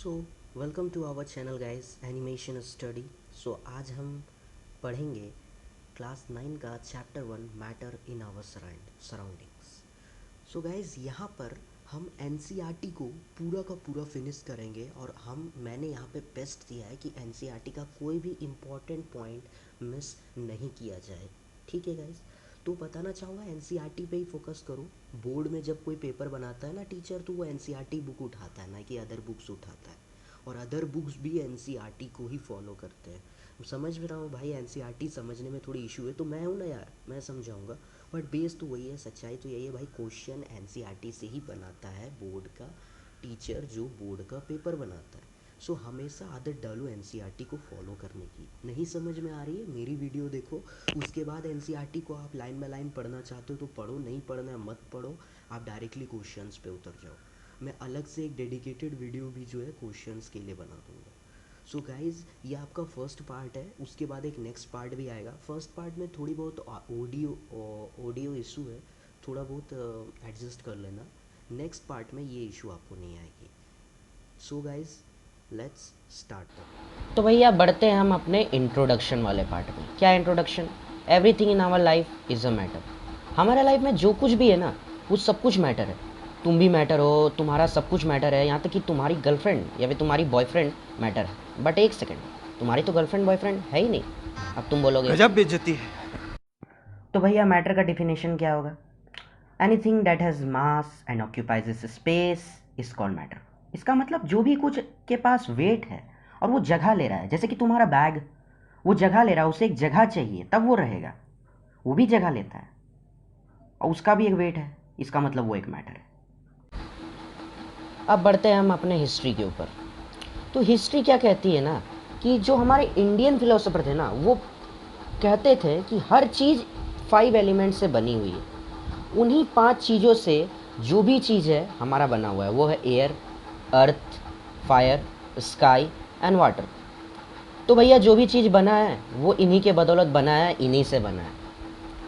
So welcome to our channel guys animation study. So आज हम पढ़ेंगे क्लास 9 का chapter 1 matter in our surroundings. So guys यहाँ पर हम एनसीईआरटी को पूरा का पूरा फिनिश करेंगे और मैंने यहाँ पे बेस्ट दिया है कि एनसीईआरटी का कोई भी इम्पोर्टेंट पॉइंट मिस नहीं किया जाए। ठीक है गाइस, तो बताना चाहूँगा एनसीईआरटी पे ही फोकस करो। बोर्ड में जब कोई पेपर बनाता है ना टीचर, तो वो एनसीईआरटी बुक उठाता है, ना कि अदर बुक्स उठाता है। और अदर बुक्स भी एनसीईआरटी को ही फॉलो करते हैं। समझ में रहा हूँ भाई, एनसीईआरटी समझने में थोड़ी इशू है, तो मैं हूँ ना यार, मैं समझाऊंगा। बट बेस तो वही है, सच्चाई तो यही है भाई, क्वेश्चन एनसीईआरटी से ही बनाता है बोर्ड का टीचर, जो बोर्ड का पेपर बनाता है। सो हमेशा आदत डालो एनसीईआरटी को फॉलो करने की। नहीं समझ में आ रही है, मेरी वीडियो देखो, उसके बाद एनसीईआरटी को आप लाइन बाय लाइन पढ़ना चाहते हो तो पढ़ो, नहीं पढ़ना है मत पढ़ो, आप डायरेक्टली क्वेश्चंस पे उतर जाओ। मैं अलग से एक डेडिकेटेड वीडियो भी जो है क्वेश्चंस के लिए बना दूंगा। सो गाइज, ये आपका फर्स्ट पार्ट है, उसके बाद एक नेक्स्ट पार्ट भी आएगा। फर्स्ट पार्ट में थोड़ी बहुत ऑडियो इशू है, थोड़ा बहुत एडजस्ट कर लेना। नेक्स्ट पार्ट में ये इशू आपको नहीं आएगी। So guys, let's start. तो भैया बढ़ते हैं हम अपने इंट्रोडक्शन वाले पार्ट में। क्या introduction? Everything in our life is a matter. हमारे लाइफ में जो कुछ भी है ना, वो सब कुछ मैटर है। तुम भी मैटर हो, तुम्हारा सब कुछ मैटर है, यहाँ तक कि तुम्हारी गर्लफ्रेंड या फिर तुम्हारी बॉयफ्रेंड मैटर है। बट एक सेकेंड, तुम्हारी तो गर्लफ्रेंड बॉयफ्रेंड है ही नहीं। अब तुम बोलोगे गजब बेइज्जती है। तो भैया मैटर का डिफिनेशन क्या होगा? Anything that has mass and occupies space is called matter. इसका मतलब जो भी कुछ के पास वेट है और वो जगह ले रहा है, जैसे कि तुम्हारा बैग, वो जगह ले रहा है, उसे एक जगह चाहिए तब वो रहेगा, वो भी जगह लेता है और उसका भी एक वेट है, इसका मतलब वो एक मैटर है। अब बढ़ते हैं हम अपने हिस्ट्री के ऊपर। तो हिस्ट्री क्या कहती है ना, कि जो हमारे इंडियन फिलोसोफर थे ना, वो कहते थे कि हर चीज़ 5 एलिमेंट से बनी हुई है। उन्हीं 5 चीज़ों से जो भी चीज़ है हमारा बना हुआ है, वो है air, earth, fire, sky and water. तो भैया जो भी चीज़ बना है वो इन्हीं के बदौलत बना है, इन्हीं से बना है।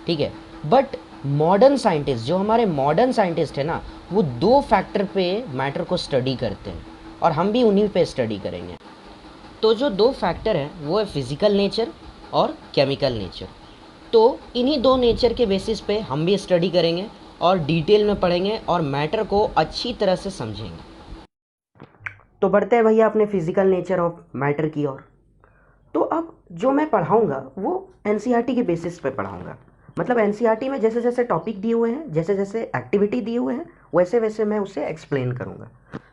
ठीक है। बट मॉडर्न साइंटिस्ट, जो हमारे मॉडर्न साइंटिस्ट है ना, वो 2 फैक्टर पे मैटर को स्टडी करते हैं और हम भी उन्हीं पे स्टडी करेंगे। तो जो 2 फैक्टर हैं वो है फिजिकल नेचर और केमिकल नेचर। तो इन्हीं 2 नेचर के बेसिस पे हम भी स्टडी करेंगे और डिटेल में पढ़ेंगे और मैटर को अच्छी तरह से समझेंगे। तो बढ़ते हैं भैया अपने फिजिकल नेचर ऑफ मैटर की ओर। तो अब जो मैं पढ़ाऊँगा वो एनसीईआरटी के बेसिस पे पढ़ाऊँगा। मतलब एनसीईआरटी में जैसे जैसे टॉपिक दिए हुए हैं, जैसे जैसे एक्टिविटी दिए हुए हैं, वैसे वैसे मैं उसे एक्सप्लेन करूँगा।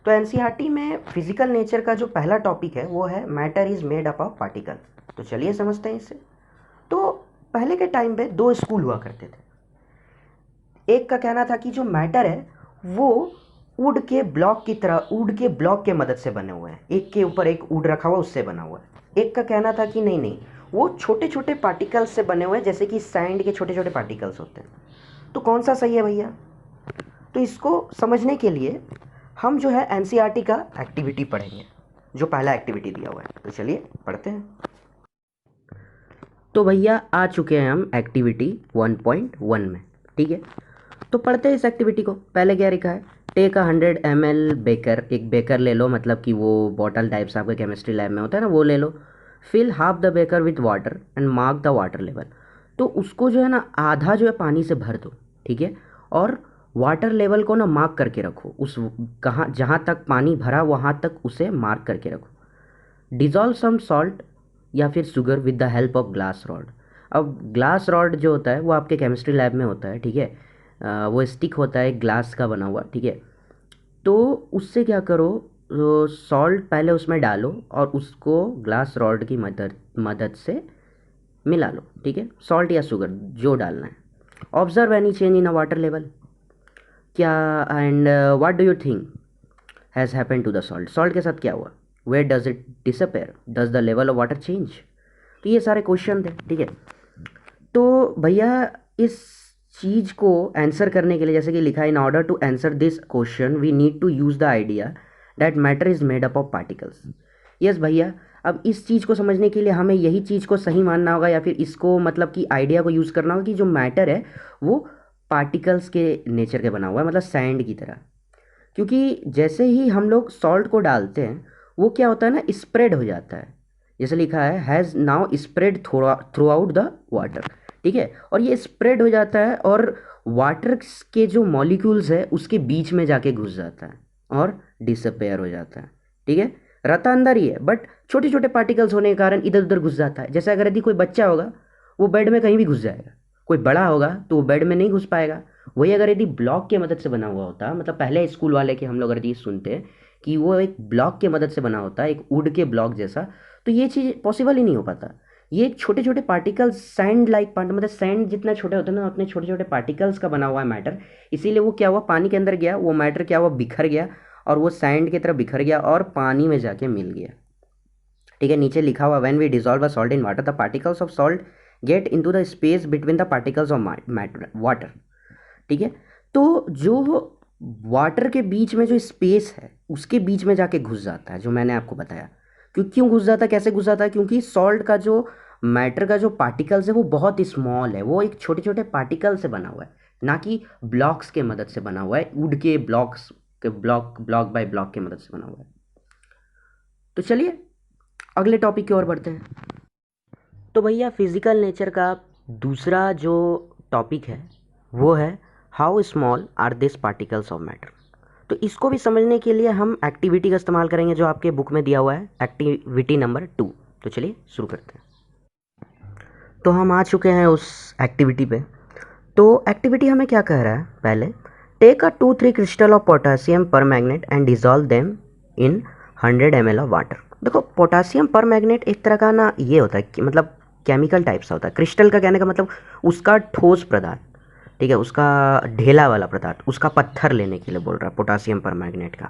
तो एनसीईआरटी में फिजिकल नेचर का जो पहला टॉपिक है वो है matter is made up of particle. तो चलिए समझते हैं इसे। तो पहले के टाइम पे 2 स्कूल हुआ करते थे। एक का कहना था कि जो मैटर है वो वुड के ब्लॉक की तरह, वुड के ब्लॉक के मदद से बने हुए हैं, एक के ऊपर एक वुड रखा हुआ उससे बना हुआ है। एक का कहना था कि नहीं नहीं, वो छोटे छोटे पार्टिकल्स से बने हुए हैं, जैसे कि सैंड के छोटे छोटे पार्टिकल्स होते हैं। तो कौन सा सही है भैया? तो इसको समझने के लिए हम जो है एनसीईआरटी का एक्टिविटी पढ़ेंगे, जो पहला एक्टिविटी दिया हुआ है। तो चलिए पढ़ते हैं। तो भैया आ चुके हैं हम एक्टिविटी 1.1 में। ठीक है, तो पढ़ते हैं इस एक्टिविटी को। पहले क्या लिखा है? Take 100 ml beaker. एक बेकर ले लो, मतलब कि वो बॉटल टाइप्स आपके केमिस्ट्री लैब में होता है ना, वो ले लो। Fill half the beaker with water and mark the water level. तो उसको जो है ना, आधा जो है पानी से भर दो। ठीक है, और वाटर लेवल को ना मार्क करके रखो, उस कहाँ जहाँ तक पानी भरा वहाँ तक उसे मार्क करके रखो। डिज़ोल्व सम सॉल्ट या फिर sugar with the help of glass rod. अब ग्लास रॉड जो होता है वो आपके केमिस्ट्री लैब में होता है। ठीक है, वो स्टिक होता है ग्लास का बना हुआ। ठीक है, तो उससे क्या करो, सॉल्ट पहले उसमें डालो और उसको ग्लास रॉड की मदद मदद से मिला लो। ठीक है, सॉल्ट या शुगर जो डालना है। Observe any change in a water level. क्या and what do you think has happen to the salt? Salt के साथ क्या हुआ? Where does it disappear? Does the level of water change? तो ये सारे क्वेश्चन थे। ठीक है, तो भैया इस चीज़ को आंसर करने के लिए, जैसे कि लिखा है, in order to answer this question we need to use the idea that matter is made up of particles. Yes भैया, अब इस चीज़ को समझने के लिए हमें यही चीज़ को सही मानना होगा, या फिर इसको मतलब कि आइडिया को यूज़ करना होगा कि जो मैटर है वो पार्टिकल्स के नेचर के बना हुआ है, मतलब सैंड की तरह। क्योंकि जैसे ही हम लोग सॉल्ट को डालते हैं वो क्या होता है ना, स्प्रेड हो जाता है। जैसे लिखा है has now spread through out the water, ठीक है। और ये स्प्रेड हो जाता है और वाटर के जो मॉलिक्यूल्स है उसके बीच में जाके घुस जाता है और डिसअपेयर हो जाता है, ठीक है। रहता अंदर ही है बट छोटे छोटे पार्टिकल्स होने के कारण इधर उधर घुस जाता है। जैसे अगर यदि कोई बच्चा होगा वो बेड में कहीं भी घुस जाएगा, कोई बड़ा होगा तो वो बेड में नहीं घुस पाएगा। वही अगर यदि ब्लॉक की मदद से बना हुआ होता, मतलब पहले स्कूल वाले के हम लोग अगर ये सुनते कि वो एक ब्लॉक की मदद से बना होता है, एक वुड के ब्लॉक जैसा, तो ये चीज़ पॉसिबल ही नहीं हो पाता। ये एक छोटे छोटे पार्टिकल्स, सैंड लाइक पार्ट, मतलब सैंड जितना छोटे होते हैं ना उतने छोटे छोटे पार्टिकल्स का बना हुआ है मैटर। इसीलिए वो क्या हुआ, पानी के अंदर गया, वो मैटर क्या हुआ, बिखर गया और वो सैंड की तरफ बिखर गया और पानी में जाके मिल गया, ठीक है। नीचे लिखा हुआ when we dissolve a salt in water the particles of salt get into the space between the particles of matter water, ठीक है। तो जो वाटर के बीच में जो स्पेस है उसके बीच में जाके घुस जाता है, जो मैंने आपको बताया। क्यों घुस जाता है, कैसे घुस जाता है, क्योंकि सॉल्ट का जो मैटर का जो पार्टिकल्स है वो बहुत ही स्मॉल है, वो एक छोटे छोटे पार्टिकल से बना हुआ है, ना कि ब्लॉक्स के मदद से बना हुआ है, वुड के ब्लॉक्स के ब्लॉक बाय ब्लॉक की मदद से बना हुआ है। तो चलिए अगले टॉपिक की ओर बढ़ते हैं। तो भैया फिजिकल नेचर का दूसरा जो टॉपिक है वो है how small are this particles of matter. तो इसको भी समझने के लिए हम एक्टिविटी का इस्तेमाल करेंगे जो आपके बुक में दिया हुआ है, एक्टिविटी नंबर 2। तो चलिए शुरू करते हैं। तो हम आ चुके हैं उस एक्टिविटी पे। तो एक्टिविटी हमें क्या कह रहा है, पहले take a 2-3 crystal of potassium permanganate and dissolve them in 100 ml of water. देखो पोटासियम पर मैग्नेट एक तरह का ना ये होता है कि मतलब केमिकल टाइप सा होता है। क्रिस्टल का कहने का मतलब उसका ठोस पदार्थ, ठीक है, उसका ढेला वाला पदार्थ, उसका पत्थर लेने के लिए बोल रहा है पोटासियम पर मैग्नेट का,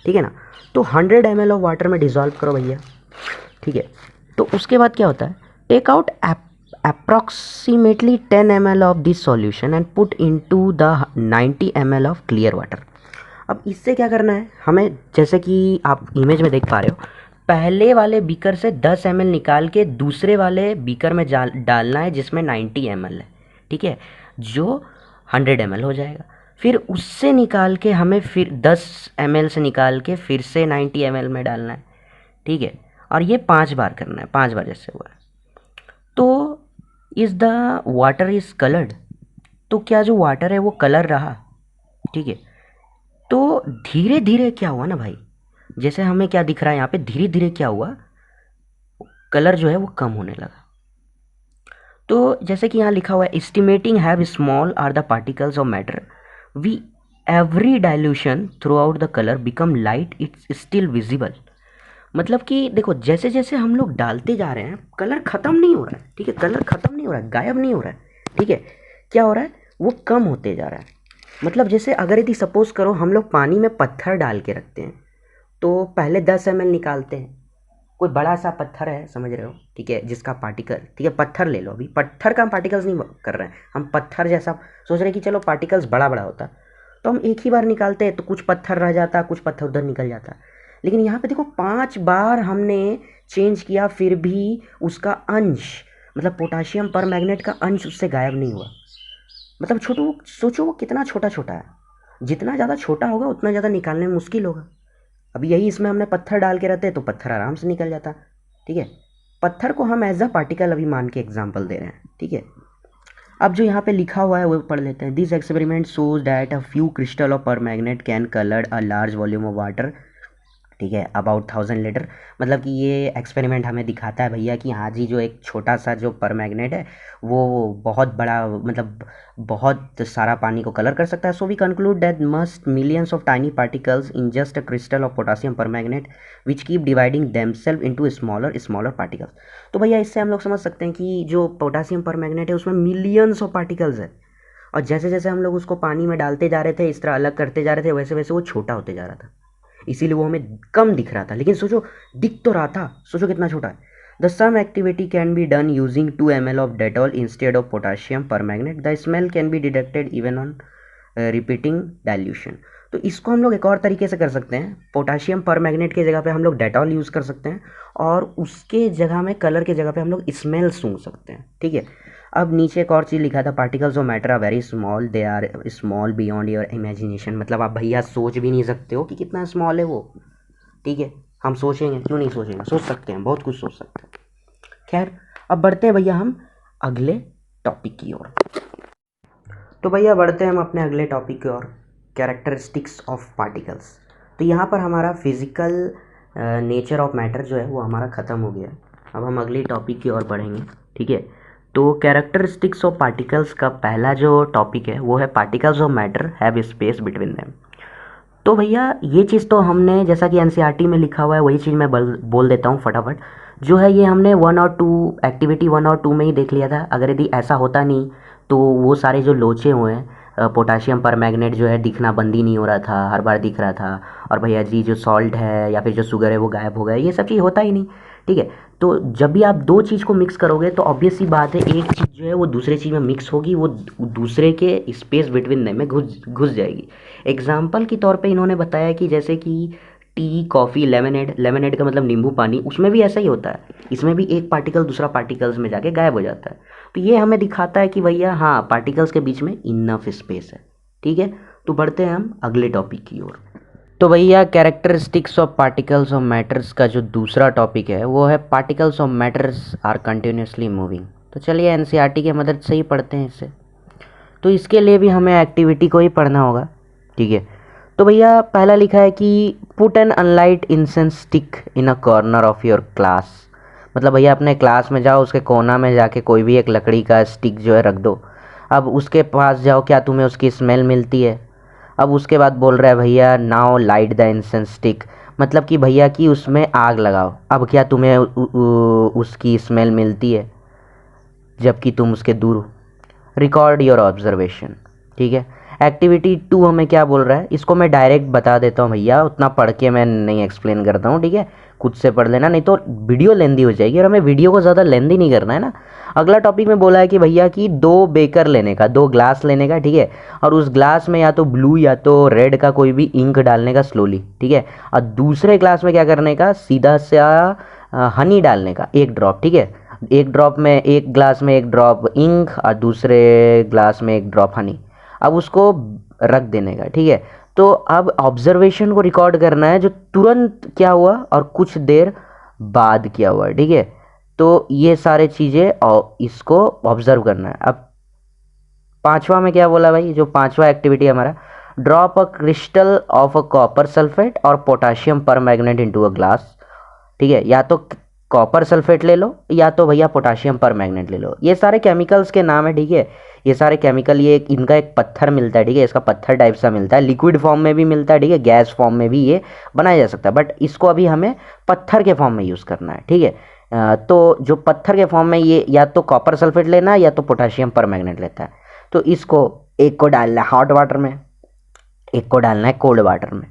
ठीक है ना। तो 100 ml ऑफ वाटर में डिजॉल्व करो भैया, ठीक है। तो उसके बाद क्या होता है, take out approximately 10 ml of this solution and put into the 90 ml of clear water। अब इससे क्या करना है हमें, जैसे कि आप इमेज में देख पा रहे हो, पहले वाले बीकर से 10 ml निकाल के दूसरे वाले बीकर में डालना है जिसमें 90 ml है, ठीक है, जो 100 ml हो जाएगा। फिर उससे निकाल के हमें फिर 10 ml से निकाल के फिर से 90 ml में डालना है, ठीक है। और ये 5 बार करना है, 5 बार जैसे हुआ है। तो is the water is coloured, तो क्या जो वाटर है वो कलर रहा, ठीक है। तो धीरे धीरे क्या हुआ ना भाई, जैसे हमें क्या दिख रहा है यहाँ पे, धीरे धीरे क्या हुआ, कलर जो है वो कम होने लगा। तो जैसे कि यहाँ लिखा हुआ है estimating have small are the particles of matter we every dilution throughout the colour become light it's still visible. मतलब कि देखो जैसे जैसे हम लोग डालते जा रहे हैं कलर ख़त्म नहीं हो रहा है, ठीक है, कलर ख़त्म नहीं हो रहा है, गायब नहीं हो रहा है, ठीक है। क्या हो रहा है, वो कम होते जा रहा है। मतलब जैसे अगर यदि सपोज़ करो हम लोग पानी में पत्थर डाल के रखते हैं तो पहले 10 ml निकालते हैं, कोई बड़ा सा पत्थर है, समझ रहे हो, ठीक है, जिसका पार्टिकल, ठीक है, पत्थर ले लो, अभी पत्थर का हम पार्टिकल्स नहीं कर रहे हैं, हम पत्थर जैसा सोच रहे हैं कि चलो पार्टिकल्स बड़ा बड़ा होता, तो हम एक ही बार निकालते हैं तो कुछ पत्थर रह जाता, कुछ पत्थर उधर निकल जाता। लेकिन यहाँ पे देखो 5 बार हमने चेंज किया फिर भी उसका अंश, मतलब पोटासियम पर मैग्नेट का अंश उससे गायब नहीं हुआ। मतलब छोटो सोचो वो कितना छोटा छोटा है, जितना ज़्यादा छोटा होगा उतना ज़्यादा निकालने में मुश्किल होगा। अब यही इसमें हमने पत्थर डाल के रहते तो पत्थर आराम से निकल जाता, ठीक है। पत्थर को हम एज अ पार्टिकल अभी मान के एग्जाम्पल दे रहे हैं, ठीक है। अब जो यहाँ पे लिखा हुआ है वो पढ़ लेते हैं। This experiment shows that a few crystal of permanganate can colour a large volume of water, ठीक है, अबाउट 1000 लीटर। मतलब कि ये एक्सपेरिमेंट हमें दिखाता है भैया कि हाँ जी, जो एक छोटा सा जो पर मैग्नेट है वो बहुत बड़ा, मतलब बहुत सारा पानी को कलर कर सकता है। So we conclude that must millions of tiny particles in just a crystal of potassium permanganate which keep dividing themselves into smaller particles. तो भैया इससे हम लोग समझ सकते हैं कि जो पोटासियम पर मैग्नेट है उसमें मिलियंस ऑफ पार्टिकल्स है, और जैसे जैसे हम लोग उसको पानी में डालते जा रहे थे, इस तरह अलग करते जा रहे थे, वैसे वैसे वो छोटा होते जा रहा था, इसीलिए वो हमें कम दिख रहा था। लेकिन सोचो दिख तो रहा था, सोचो कितना छोटा है। The same activity can be done using 2 ml of Dettol instead of potassium permanganate. The smell can be detected even on repeating dilution. तो इसको हम लोग एक और तरीके से कर सकते हैं, पोटासियम पर मैग्नेट की जगह पे हम लोग डेटॉल यूज़ कर सकते हैं और उसके जगह में कलर के जगह पे हम लोग स्मेल सूंघ सकते हैं, ठीक है। अब नीचे एक और चीज़ लिखा था, particles of matter are very small, they are small beyond your imagination. मतलब आप भैया सोच भी नहीं सकते हो कि कितना स्मॉल है वो, ठीक है। हम सोचेंगे, क्यों नहीं सोचेंगे, सोच सकते हैं, बहुत कुछ सोच सकते हैं। खैर अब बढ़ते हैं भैया हम अगले टॉपिक की ओर। तो भैया बढ़ते हैं हम अपने अगले टॉपिक की ओर, कैरेक्टरिस्टिक्स ऑफ पार्टिकल्स। तो यहाँ पर हमारा फिजिकल नेचर ऑफ मैटर जो है वो हमारा ख़त्म हो गया। अब हम अगले टॉपिक की ओर बढ़ेंगे, ठीक है। तो कैरेक्टरिस्टिक्स ऑफ पार्टिकल्स का पहला जो टॉपिक है वो है particles of matter have space between them. तो भैया ये चीज़ तो हमने, जैसा कि एनसीईआरटी में लिखा हुआ है वही चीज़ मैं बोल देता हूँ फटाफट। जो है ये हमने 1 और 2 एक्टिविटी 1 और 2 में ही देख लिया था। अगर यदि ऐसा होता नहीं तो वो सारे जो लोचे हुए हैं, पोटाशियम पर मैग्नेट जो है दिखना बंद ही नहीं हो रहा था, हर बार दिख रहा था। और भैया जी जो सॉल्ट है या फिर जो शुगर है वो गायब हो गया, ये सब चीज़ होता ही नहीं, ठीक है। तो जब भी आप दो चीज़ को मिक्स करोगे तो ऑब्वियस सी बात है एक चीज़ जो है वो दूसरे चीज़ में मिक्स होगी, वो दूसरे के स्पेस बिटवीन में घुस जाएगी। एग्जाम्पल के तौर पे इन्होंने बताया कि जैसे कि टी, कॉफ़ी, लेमनेड, लेमनेड का मतलब नींबू पानी, उसमें भी ऐसा ही होता है। इसमें भी एक पार्टिकल दूसरा पार्टिकल्स में जाके गायब हो जाता है। तो ये हमें दिखाता है कि भैया हाँ, पार्टिकल्स के बीच में इनफ स्पेस है, ठीक है। तो बढ़ते हैं हम अगले टॉपिक की ओर। तो भैया characteristics of particles of matters का जो दूसरा टॉपिक है वो है particles of matters are continuously moving. तो चलिए एनसीईआरटी की मदद से ही पढ़ते हैं इसे। तो इसके लिए भी हमें एक्टिविटी को ही पढ़ना होगा, ठीक है। तो भैया पहला लिखा है कि put an unlit incense stick in a corner of your class. मतलब भैया अपने क्लास में जाओ, उसके कोना में जाके कोई भी एक लकड़ी का स्टिक जो है रख दो। अब उसके पास जाओ, क्या तुम्हें उसकी स्मेल मिलती है? अब उसके बाद बोल रहा है भैया now light the incense stick, मतलब कि भैया कि उसमें आग लगाओ। अब क्या तुम्हें उसकी स्मेल मिलती है जबकि तुम उसके दूर हो? रिकॉर्ड योर ऑब्जर्वेशन, ठीक है। एक्टिविटी 2 हमें क्या बोल रहा है, इसको मैं डायरेक्ट बता देता हूँ भैया, उतना पढ़ के मैं नहीं एक्सप्लेन करता हूँ, ठीक है। खुद से पढ़ लेना, नहीं तो वीडियो लेंदी हो जाएगी और हमें वीडियो को ज़्यादा लेंदी नहीं करना है ना। अगला टॉपिक में बोला है कि भैया कि 2 बेकर लेने का, 2 ग्लास लेने का, ठीक है। और उस ग्लास में या तो ब्लू या तो रेड का कोई भी इंक डालने का स्लोली, ठीक है। और दूसरे ग्लास में क्या करने का, सीधा सा हनी डालने का 1 ड्रॉप, ठीक है। एक ड्रॉप में, एक ग्लास में 1 ड्रॉप इंक और दूसरे ग्लास में 1 ड्रॉप हनी। अब उसको रख देने का, ठीक है। तो अब ऑब्जर्वेशन को रिकॉर्ड करना है, जो तुरंत क्या हुआ और कुछ देर बाद क्या हुआ, ठीक है। तो ये सारे चीज़ें और इसको ऑब्जर्व करना है। अब पांचवा में क्या बोला भाई, जो पांचवा एक्टिविटी हमारा, drop a crystal of a copper sulphate और पोटाशियम पर मैग्नेट इनटू अ ग्लास, ठीक है। या तो कॉपर सल्फेट ले लो या तो भैया पोटाशियम पर मैग्नेट ले लो। ये सारे केमिकल्स के नाम है, ठीक है। ये सारे केमिकल, ये इनका एक पत्थर मिलता है, ठीक है। इसका पत्थर टाइप सा मिलता है, लिक्विड फॉर्म में भी मिलता है, ठीक है। गैस फॉर्म में भी ये बनाया जा सकता है, बट इसको अभी हमें पत्थर के फॉर्म में यूज़ करना है, ठीक है। तो जो पत्थर के फॉर्म में, ये या तो कॉपर सल्फेट लेना है या तो पोटाशियम पर मैग्नेट लेता है। तो इसको एक को डालना है हॉट वाटर में, एक को डालना है कोल्ड वाटर में,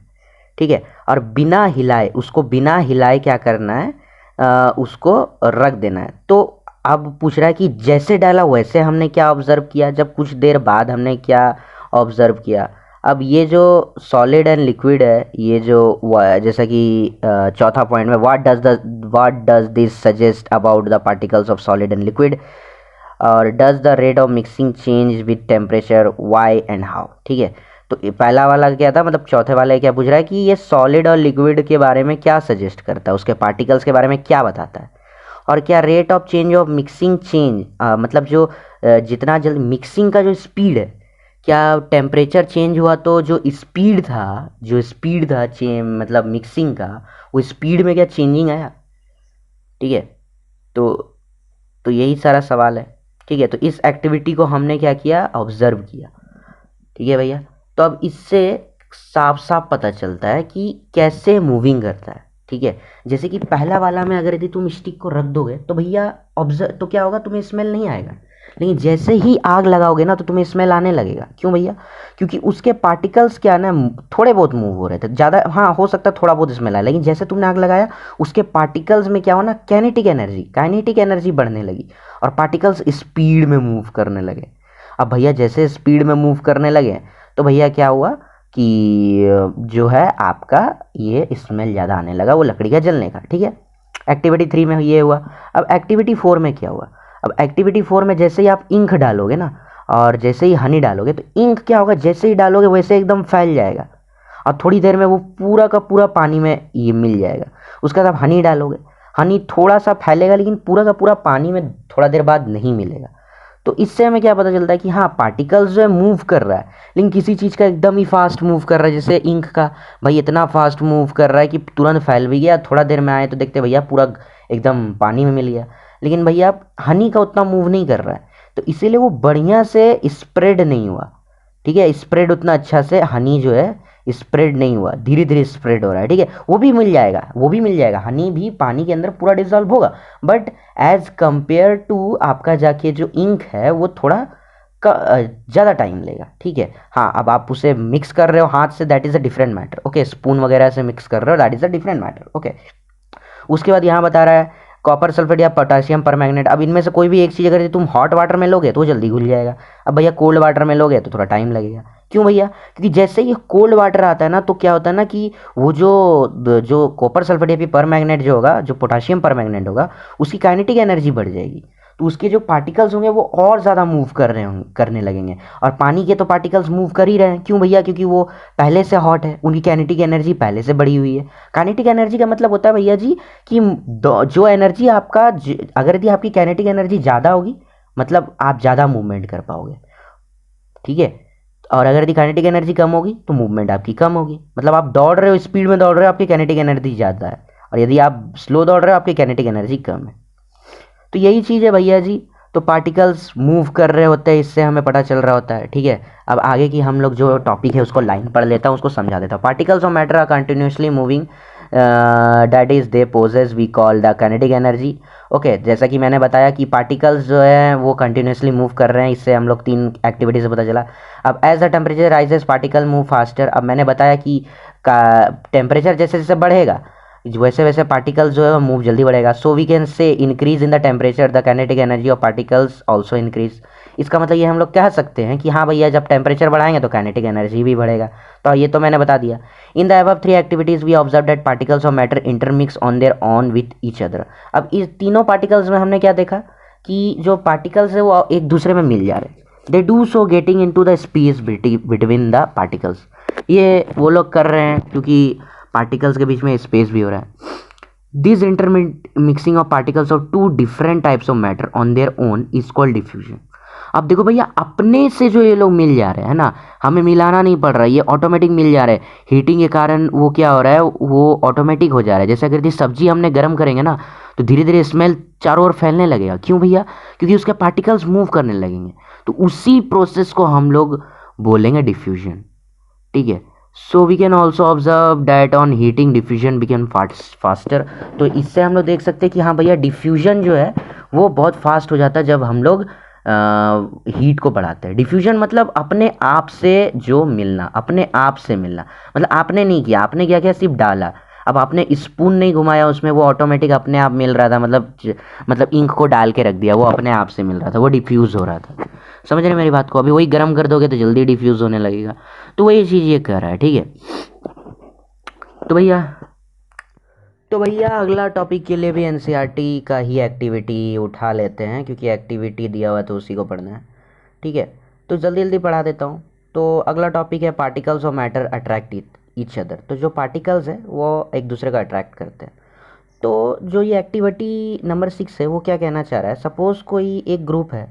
ठीक है। और बिना हिलाए, उसको बिना हिलाए क्या करना है, उसको रख देना है। तो अब पूछ रहा है कि जैसे डाला वैसे हमने क्या ऑब्जर्व किया, जब कुछ देर बाद हमने क्या ऑब्जर्व किया। अब ये जो सॉलिड एंड लिक्विड है, ये जो जैसा कि चौथा पॉइंट में, what does this suggest about the particles of solid and liquid, और does the rate of mixing change with temperature, why and how, ठीक है। तो पहला वाला क्या था, मतलब चौथे वाले क्या पूछ रहा है कि ये सॉलिड और लिक्विड के बारे में क्या सजेस्ट करता है, उसके पार्टिकल्स के बारे में क्या बताता है, और क्या rate of change of mixing change, मतलब जो जितना जल्द मिक्सिंग का जो स्पीड है, क्या टेम्परेचर चेंज हुआ तो जो स्पीड था, मतलब मिक्सिंग का, वो स्पीड में क्या चेंजिंग आया, ठीक है। तो यही सारा सवाल है, ठीक है। तो इस एक्टिविटी को हमने क्या किया, ऑब्जर्व किया, ठीक है भैया। तो अब इससे साफ साफ पता चलता है कि कैसे मूविंग करता है, ठीक है। जैसे कि पहला वाला में अगर यदि तुम स्टिक को रख दोगे तो भैया ऑब्जर्व तो क्या होगा, तुम्हें स्मेल नहीं आएगा। लेकिन जैसे ही आग लगाओगे ना तो तुम्हें स्मेल आने लगेगा। क्यों भैया? क्योंकि उसके पार्टिकल्स क्या ना, थोड़े बहुत मूव हो रहे थे, ज़्यादा, हाँ हो सकता है थोड़ा बहुत स्मेल आए, लेकिन जैसे तुमने आग लगाया उसके पार्टिकल्स में क्या हो ना, काइनेटिक एनर्जी बढ़ने लगी और पार्टिकल्स स्पीड में मूव करने लगे। अब भैया जैसे स्पीड में मूव करने लगे तो भैया क्या हुआ कि जो है आपका ये स्मेल ज़्यादा आने लगा, वो लकड़ी का जलने का, ठीक है। एक्टिविटी 3 में ये हुआ। अब एक्टिविटी 4 में क्या हुआ, अब एक्टिविटी 4 में जैसे ही आप इंक डालोगे ना और जैसे ही हनी डालोगे तो इंक क्या होगा, जैसे ही डालोगे वैसे एकदम फैल जाएगा। और थोड़ी देर में वो पूरा का पूरा पानी में ये मिल जाएगा। उसके बाद आप हनी डालोगे, हनी थोड़ा सा फैलेगा लेकिन पूरा का पूरा पानी में थोड़ा देर बाद नहीं मिलेगा। तो इससे हमें क्या पता चलता है कि हाँ पार्टिकल्स जो है मूव कर रहा है, लेकिन किसी चीज़ का एकदम ही फास्ट मूव कर रहा है, जैसे इंक का भाई इतना फास्ट मूव कर रहा है कि तुरंत फैल भी गया, थोड़ा देर में आए तो देखते भैया पूरा एकदम पानी में मिल गया। लेकिन भैया हनी का उतना मूव नहीं कर रहा है, तो इसीलिए वो बढ़िया से स्प्रेड नहीं हुआ। ठीक है, स्प्रेड उतना अच्छा से हनी जो है स्प्रेड नहीं हुआ, धीरे धीरे स्प्रेड हो रहा है। ठीक है, वो भी मिल जाएगा, वो भी मिल जाएगा, हनी भी पानी के अंदर पूरा डिजॉल्व होगा, बट एज कंपेयर टू आपका जाके जो इंक है वो थोड़ा ज़्यादा टाइम लेगा। ठीक है, हाँ अब आप उसे मिक्स कर रहे हो हाथ से, that is a different matter. Okay, spoon वगैरह से मिक्स कर रहे हो, that is a different matter. Okay, उसके बाद यहाँ बता रहा है कॉपर सल्फेट या पोटासियम परमैंगनेट। अब इनमें से कोई भी एक चीज़ अगर तुम हॉट वाटर में लोगे तो जल्दी घुल जाएगा, अब भैया कोल्ड वाटर में लोगे तो थोड़ा टाइम लगेगा। क्यों भैया? क्योंकि जैसे ही कोल्ड वाटर आता है ना तो क्या होता है ना कि वो जो जो कॉपर सल्फेट या फिर परमैंगनेट जो होगा, जो पोटासियम परमैंगनेट होगा, उसकी काइनेटिक एनर्जी बढ़ जाएगी, तो उसके जो पार्टिकल्स होंगे वो और ज़्यादा मूव कर रहे होंगे, करने लगेंगे। और पानी के तो पार्टिकल्स मूव कर ही रहे हैं, क्यों भैया? क्योंकि वो पहले से हॉट है, उनकी काइनेटिक एनर्जी पहले से बढ़ी हुई है। काइनेटिक एनर्जी का मतलब होता है भैया जी कि जो एनर्जी आपका अगर यदि आपकी काइनेटिक एनर्जी ज़्यादा होगी मतलब आप ज़्यादा मूवमेंट कर पाओगे। ठीक है, और अगर यदि काइनेटिक एनर्जी कम होगी तो मूवमेंट आपकी कम होगी। मतलब आप दौड़ रहे हो, स्पीड में दौड़ रहे हो, आपकी काइनेटिक एनर्जी ज़्यादा है, और यदि आप स्लो दौड़ रहे हो आपकी काइनेटिक एनर्जी कम है। तो यही चीज़ है भैया जी, तो पार्टिकल्स मूव कर रहे होते हैं, इससे हमें पता चल रहा होता है। ठीक है, अब आगे की हम लोग जो टॉपिक है उसको लाइन पढ़ लेता हूँ, उसको समझा देता हूँ। Particles of matter are continuously moving, that is they possess we call the kinetic energy. Okay, जैसा कि मैंने बताया कि पार्टिकल्स जो है वो कंटिन्यूसली मूव कर रहे हैं, इससे हम लोग तीन एक्टिविटी से पता चला। अब as the temperature rises particle move faster. अब मैंने बताया कि का टेम्परेचर जैसे जैसे बढ़ेगा वैसे वैसे पार्टिकल्स जो है वो मूव जल्दी बढ़ेगा। So we can say increase in the temperature the kinetic energy of particles also increase. इसका मतलब ये हम लोग कह सकते हैं कि हाँ भैया जब टेम्परेचर बढ़ाएंगे तो काइनेटिक एनर्जी भी बढ़ेगा। तो ये तो मैंने बता दिया। In the above three activities we observe that particles of matter intermix on their own with each other. अब इस तीनों पार्टिकल्स में हमने क्या देखा कि जो पार्टिकल्स है वो एक दूसरे में मिल जा रहे हैं। They do so getting into the space between the particles. ये वो लोग कर रहे हैं क्योंकि पार्टिकल्स के बीच में स्पेस भी हो रहा है। This intermixing of particles of two different types of matter on their own is called diffusion. अब देखो भैया अपने से जो ये लोग मिल जा रहे हैं ना, हमें मिलाना नहीं पड़ रहा है, ये ऑटोमेटिक मिल जा रहे हैं। हीटिंग के कारण वो क्या हो रहा है, वो ऑटोमेटिक हो जा रहा है। जैसे अगर यदि सब्जी हमने गर्म करेंगे ना तो धीरे धीरे स्मेल चारों ओर फैलने लगेगा। क्यों भैया? क्योंकि उसके पार्टिकल्स मूव करने लगेंगे। तो उसी प्रोसेस को हम लोग बोलेंगे डिफ्यूजन। ठीक है, so we can also observe that on heating diffusion became faster. तो इससे हम लोग देख सकते हैं कि हाँ भैया डिफ्यूजन जो है वो बहुत फास्ट हो जाता है जब हम लोग हीट को बढ़ाते हैं। डिफ्यूजन मतलब अपने आप से जो मिलना, अपने आप से मिलना, मतलब आपने नहीं किया, आपने क्या किया सिर्फ डाला। अब आपने स्पून नहीं घुमाया उसमें, वो ऑटोमेटिक अपने आप मिल रहा था, मतलब इंक को डाल के रख दिया, वो अपने आप से मिल रहा था, वो डिफ्यूज़ हो रहा था। समझ रहे मेरी बात को? अभी वही गर्म कर दोगे तो जल्दी डिफ्यूज़ होने लगेगा। तो वही चीज़ ये कर रहा है। ठीक है, तो भैया अगला टॉपिक के लिए भी एनसीईआरटी का ही एक्टिविटी उठा लेते हैं, क्योंकि एक्टिविटी दिया हुआ है तो उसी को पढ़ना है। ठीक है, तो जल्दी जल्दी पढ़ा देता हूँ। तो अगला टॉपिक है particles of matter attract each other. तो जो पार्टिकल्स है वो एक दूसरे को अट्रैक्ट करते हैं। तो जो ये एक्टिविटी नंबर 6 है वो क्या कहना चाह रहा है, सपोज़ कोई एक ग्रुप है,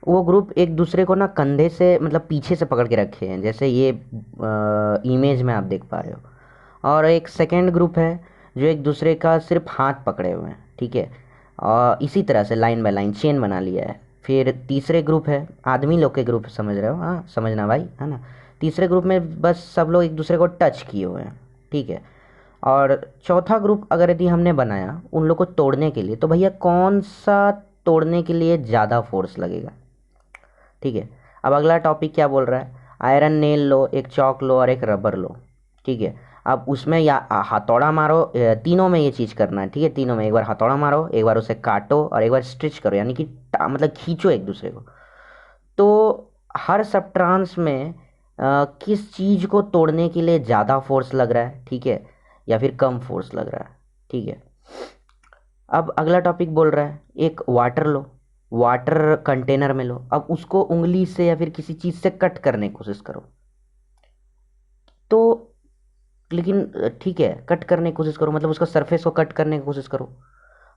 वो ग्रुप एक दूसरे को ना कंधे से मतलब पीछे से पकड़ के रखे हैं, जैसे ये इमेज में आप देख पा रहे हो। और एक सेकेंड ग्रुप है जो एक दूसरे का सिर्फ हाथ पकड़े हुए हैं। ठीक है, और इसी तरह से लाइन बाय लाइन चेन बना लिया है। फिर तीसरे ग्रुप है आदमी लोग के ग्रुप, समझ रहे हो? हाँ समझना भाई, है ना। तीसरे ग्रुप में बस सब लोग एक दूसरे को टच किए हुए हैं। ठीक है, और चौथा ग्रुप अगर यदि हमने बनाया उन लोग को तोड़ने के लिए, तो भैया कौन सा तोड़ने के लिए ज़्यादा फोर्स लगेगा? ठीक है, अब अगला टॉपिक क्या बोल रहा है, आयरन नेल लो, एक चौक लो और एक रबर लो। ठीक है, अब उसमें या हथौड़ा मारो, तीनों में ये चीज़ करना है। ठीक है, तीनों में एक बार हथौड़ा मारो, एक बार उसे काटो और एक बार स्ट्रिच करो, यानी कि मतलब खींचो एक दूसरे को। तो हर सब्ट्रांस में किस चीज़ को तोड़ने के लिए ज़्यादा फोर्स लग रहा है? ठीक है, या फिर कम फोर्स लग रहा है? ठीक है, अब अगला टॉपिक बोल रहा है एक वाटर लो, वाटर कंटेनर में लो, अब उसको उंगली से या फिर किसी चीज़ से कट करने की कोशिश करो। तो लेकिन ठीक है, कट करने की कोशिश करो, मतलब उसका सरफेस को कट करने की कोशिश करो।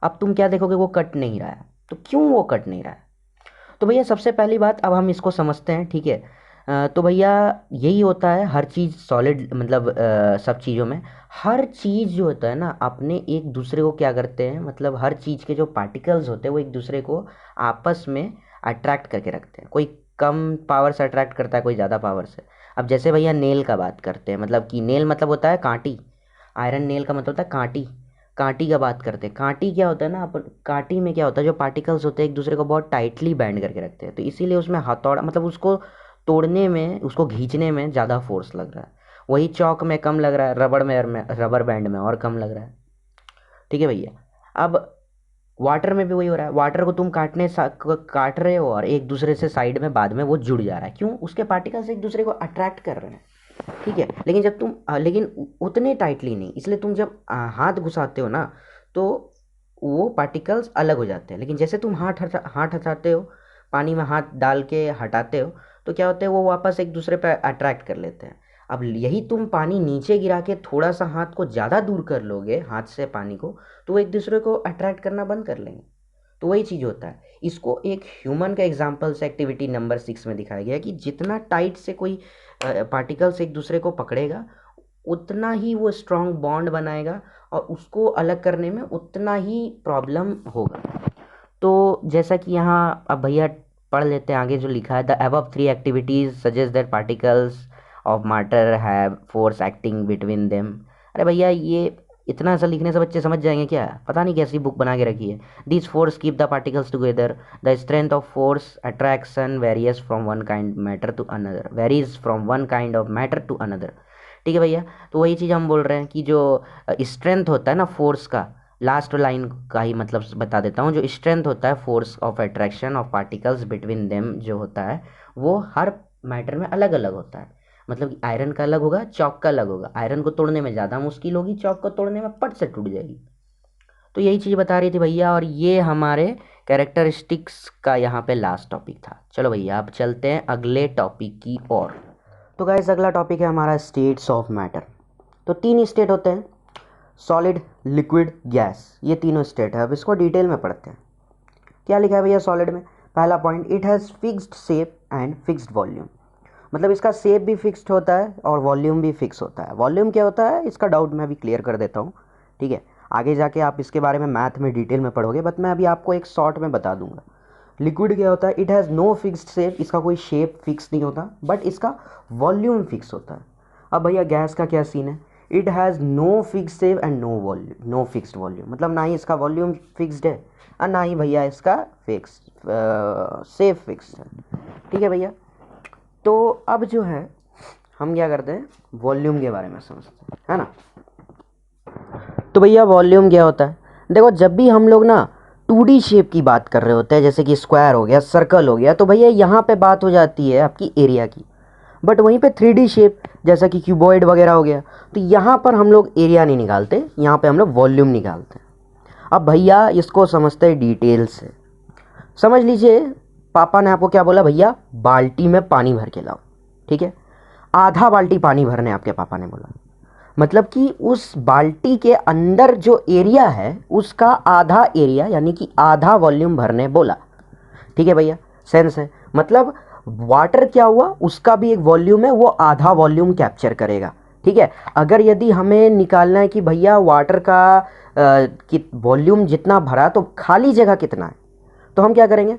अब तुम क्या देखोगे, वो कट नहीं रहा है। तो क्यों वो कट नहीं रहा है? तो भैया सबसे पहली बात, अब हम इसको समझते हैं, ठीक है। तो भैया यही होता है हर चीज़ सॉलिड, मतलब सब चीज़ों में हर चीज़ जो होता है ना, अपने एक दूसरे को क्या करते हैं, मतलब हर चीज़ के जो पार्टिकल्स होते हैं वो एक दूसरे को आपस में अट्रैक्ट करके रखते हैं। कोई कम पावर से अट्रैक्ट करता है, कोई ज़्यादा पावर से। अब जैसे भैया नेल का बात करते हैं, मतलब कि नेल मतलब होता है कांटी, आयरन नेल का मतलब होता है कांटी। कांटी का बात करते हैं, कांटी क्या होता है ना, अपन कांटी में क्या होता है, जो पार्टिकल्स होते हैं एक दूसरे को बहुत टाइटली बैंड करके रखते हैं, तो इसीलिए उसमें हथौड़ा, मतलब उसको तोड़ने में, उसको खींचने में ज़्यादा फोर्स लग रहा है। वही चौक में कम लग रहा है, रबर बैंड में और कम लग रहा है। ठीक है भैया। अब वाटर में भी वही हो रहा है, वाटर को तुम काट रहे हो और एक दूसरे से साइड में बाद में वो जुड़ जा रहा है, क्यों? उसके पार्टिकल्स एक दूसरे को अट्रैक्ट कर रहे हैं। ठीक है, लेकिन जब तुम लेकिन उतने टाइटली नहीं, इसलिए तुम जब हाथ घुसाते हो ना, तो वो पार्टिकल्स अलग हो जाते हैं। लेकिन जैसे तुम हाथ हटाते हो, पानी में हाथ डाल के हटाते हो, तो क्या होता है, वो वापस एक दूसरे पे अट्रैक्ट कर लेते हैं। अब यही तुम पानी नीचे गिरा के थोड़ा सा हाथ को ज़्यादा दूर कर लोगे हाथ से पानी को, तो वो एक दूसरे को अट्रैक्ट करना बंद कर लेंगे। तो वही चीज़ होता है। इसको एक ह्यूमन का एग्जाम्पल से एक्टिविटी नंबर 6 में दिखाया गया है कि जितना टाइट से कोई पार्टिकल्स एक दूसरे को पकड़ेगा, उतना ही वो स्ट्रॉन्ग बॉन्ड बनाएगा और उसको अलग करने में उतना ही प्रॉब्लम होगा। तो जैसा कि यहाँ अब भैया पढ़ लेते हैं आगे जो लिखा है, the above 3 activities suggest that particles of matter have force acting between them. अरे भैया ये इतना सा लिखने से बच्चे समझ जाएंगे क्या? पता नहीं कैसी बुक बना के रखी है। This force keep the particles together, the strength of force attraction varies from one kind matter to another, varies from one kind of matter to another. ठीक है भैया, तो वही चीज़ हम बोल रहे हैं कि जो स्ट्रेंथ होता है ना फोर्स का, लास्ट लाइन का ही मतलब बता देता हूँ, जो स्ट्रेंथ होता है force of attraction of particles between them जो होता है, वो हर मैटर में अलग अलग होता है। मतलब कि आयरन का अलग होगा, चौक का अलग होगा। आयरन को तोड़ने में ज़्यादा मुश्किल होगी, चौक को तोड़ने में पट से टूट जाएगी। तो यही चीज़ बता रही थी भैया, और ये हमारे कैरेक्टरिस्टिक्स का यहाँ पे लास्ट टॉपिक था। चलो भैया अब चलते हैं अगले टॉपिक की ओर। तो गाइस अगला टॉपिक है हमारा स्टेट्स ऑफ मैटर। तो 3 स्टेट होते हैं, सॉलिड, लिक्विड, गैस, ये तीनों स्टेट है। अब इसको डिटेल में पढ़ते हैं। क्या लिखा है भैया सॉलिड में? पहला point, it has fixed shape and fixed volume. मतलब इसका शेप भी फिक्स्ड होता है और वॉल्यूम भी फिक्स होता है। वॉल्यूम क्या होता है, इसका डाउट मैं अभी क्लियर कर देता हूँ। ठीक है, आगे जाके आप इसके बारे में मैथ में डिटेल में पढ़ोगे, बट मैं अभी आपको एक शॉर्ट में बता दूंगा। लिक्विड क्या होता है, it has no fixed shape, इसका कोई शेप फिक्स नहीं होता, बट इसका वॉल्यूम फिक्स होता है। अब भैया गैस का क्या सीन है, it has no fix shape and no volume, no fixed volume, मतलब ना ही इसका वॉल्यूम फिक्स्ड है और ना ही भैया इसका फिक्स शेप फिक्स है। ठीक है भैया, तो अब जो है हम क्या करते हैं, वॉल्यूम के बारे में समझते हैं, है ना। तो भैया वॉल्यूम क्या होता है, देखो जब भी हम लोग ना 2D शेप की बात कर रहे होते हैं, जैसे कि स्क्वायर हो गया, सर्कल हो गया, तो भैया यहाँ पे बात हो जाती है आपकी एरिया की। बट वहीं पे 3D शेप जैसा कि क्यूबॉइड वगैरह हो गया, तो यहाँ पर हम लोग एरिया नहीं निकालते, यहाँ पे हम लोग वॉल्यूम निकालते हैं। अब भैया इसको समझते हैं डिटेल से। समझ लीजिए पापा ने आपको क्या बोला, भैया बाल्टी में पानी भर के लाओ। ठीक है, आधा बाल्टी पानी भरने आपके पापा ने बोला, मतलब कि उस बाल्टी के अंदर जो एरिया है उसका आधा एरिया यानी कि आधा वॉल्यूम भरने बोला। ठीक है भैया, सेंस है। मतलब वाटर क्या हुआ, उसका भी एक वॉल्यूम है, वो आधा वॉल्यूम कैप्चर करेगा। ठीक है, अगर यदि हमें निकालना है कि भैया वाटर का वॉल्यूम जितना भरा तो खाली जगह कितना है, तो हम क्या करेंगे,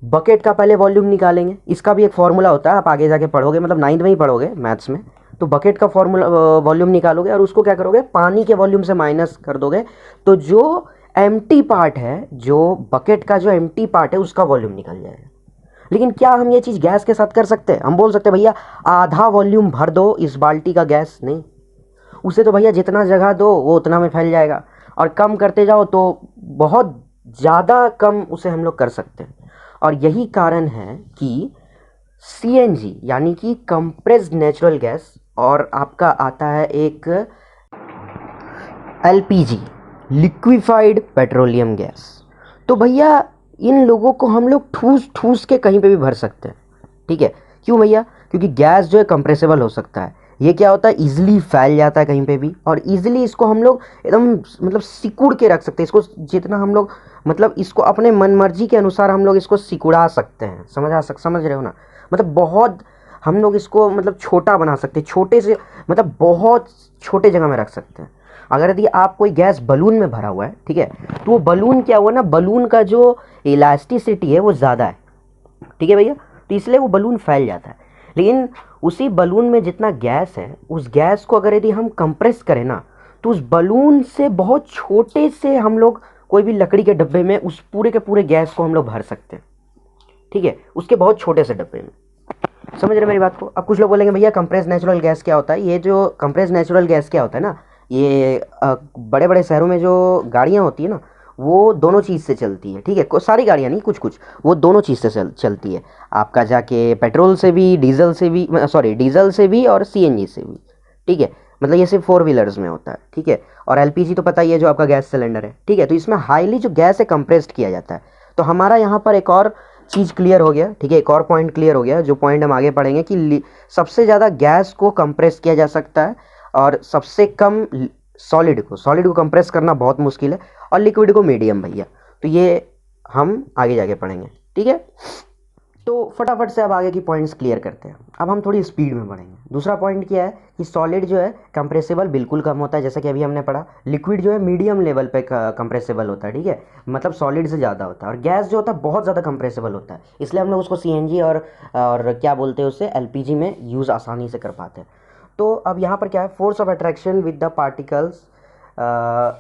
बकेट का पहले वॉल्यूम निकालेंगे। इसका भी एक फॉर्मूला होता है, आप आगे जाके पढ़ोगे, मतलब 9th में ही पढ़ोगे मैथ्स में। तो बकेट का फॉर्मूला वॉल्यूम निकालोगे और उसको क्या करोगे, पानी के वॉल्यूम से माइनस कर दोगे, तो जो एम्प्टी पार्ट है, जो बकेट का जो एम्प्टी पार्ट है उसका वॉल्यूम निकल जाएगा। लेकिन क्या हम ये चीज़ गैस के साथ कर सकते हैं? हम बोल सकते हैं भैया आधा वॉल्यूम भर दो इस बाल्टी का गैस, नहीं। उसे तो भैया जितना जगह दो वो उतना में फैल जाएगा, और कम करते जाओ तो बहुत ज़्यादा कम उसे हम लोग कर सकते हैं। और यही कारण है कि CNG यानी कि कंप्रेस्ड नेचुरल गैस, और आपका आता है एक LPG, लिक्विफाइड पेट्रोलियम गैस। तो भैया इन लोगों को हम लोग ठूस ठूस के कहीं पे भी भर सकते हैं। ठीक है, क्यों भैया? क्योंकि गैस जो है कंप्रेसिबल हो सकता है, ये क्या होता है, ईजिली फैल जाता है कहीं पे भी, और ईजिली इसको हम लोग एकदम मतलब सिकुड़ के रख सकते हैं इसको, जितना हम लोग मतलब इसको अपने मन मर्जी के अनुसार हम लोग इसको सिकुड़ा सकते हैं। समझ रहे हो ना, मतलब बहुत हम लोग इसको मतलब छोटा बना सकते हैं, छोटे से मतलब बहुत छोटे जगह में रख सकते हैं। अगर यदि आप कोई गैस बलून में भरा हुआ है, ठीक है, तो वो बलून क्या हुआ ना, बलून का जो इलास्टिसिटी है वो ज़्यादा है, ठीक है भैया, तो इसलिए वो बलून फैल जाता है। लेकिन उसी बलून में जितना गैस है, उस गैस को अगर यदि हम कंप्रेस करें ना, तो उस बलून से बहुत छोटे से हम लोग कोई भी लकड़ी के डब्बे में उस पूरे के पूरे गैस को हम लोग भर सकते हैं, ठीक है, उसके बहुत छोटे से डब्बे में। समझ रहे मेरी बात को? अब कुछ लोग बोलेंगे भैया कंप्रेस नेचुरल गैस क्या होता है? ये जो कंप्रेस नेचुरल गैस क्या होता है ना, ये बड़े बड़े शहरों में जो गाड़ियाँ होती है ना, वो दोनों चीज़ से चलती है, ठीक है, सारी गाड़ियाँ नहीं, कुछ कुछ वो दोनों चीज़ से चलती है। आपका जाके पेट्रोल से भी, डीजल से भी, सॉरी डीजल से भी और सीएनजी से भी, ठीक है, मतलब ये सिर्फ 4 व्हीलर्स में होता है, ठीक है। और एलपीजी तो पता ही है, जो आपका गैस सिलेंडर है, ठीक है, तो इसमें हाईली जो गैस है कंप्रेस्ड किया जाता है। तो हमारा यहाँ पर एक और चीज़ क्लियर हो गया, ठीक है, एक और पॉइंट क्लियर हो गया, जो पॉइंट हम आगे पढ़ेंगे कि सबसे ज़्यादा गैस को कंप्रेस किया जा सकता है, और सबसे कम सॉलिड को कंप्रेस करना बहुत मुश्किल है, और लिक्विड को मीडियम भैया। तो ये हम आगे जाके पढ़ेंगे, ठीक है। तो फटाफट से अब आगे की पॉइंट्स क्लियर करते हैं। अब हम थोड़ी स्पीड में बढ़ेंगे। दूसरा पॉइंट क्या है कि सॉलिड जो है कंप्रेसिबल बिल्कुल कम होता है, जैसा कि अभी हमने पढ़ा। लिक्विड जो है मीडियम लेवल पे कंप्रेसिबल होता है, ठीक है, मतलब सॉलिड से ज़्यादा होता है। और गैस जो होता है बहुत ज़्यादा कंप्रेसिबल होता है, इसलिए हम लोग उसको सीएनजी और क्या बोलते हैं उससे, एलपीजी में यूज़ आसानी से कर पाते हैं। तो अब यहाँ पर क्या है, force of attraction with the particles